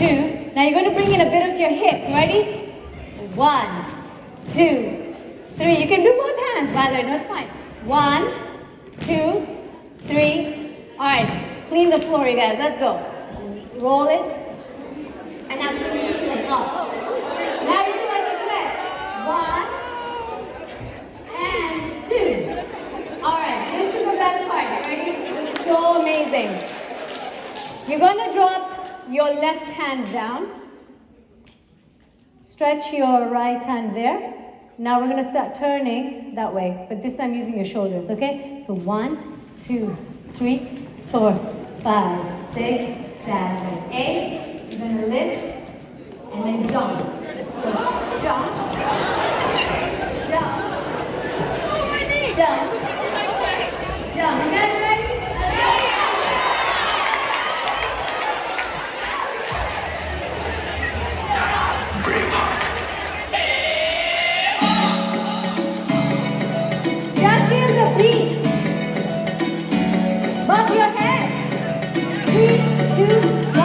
2. Now you're going to bring in a bit of your hips. Ready? 1, 2, 3. You can do both hands, by the way. No, it's fine. 1, 2, 3. All right. Clean the floor, you guys. Let's go. Roll it. And now clean the floor. Now you do like a sweat. 1 and 2. All right. This is the best part. Ready? It's so amazing. You're going to drop your left hand down. Stretch your right hand there. Now we're going to start turning that way, but this time using your shoulders, okay? So 1, 2, 3, 4, 5, 6, 7, 8. You're going to lift and then jump. So jump, jump, jump, jump. You guys ready? Just feel the beat. Bob your head. 3, 2, 1.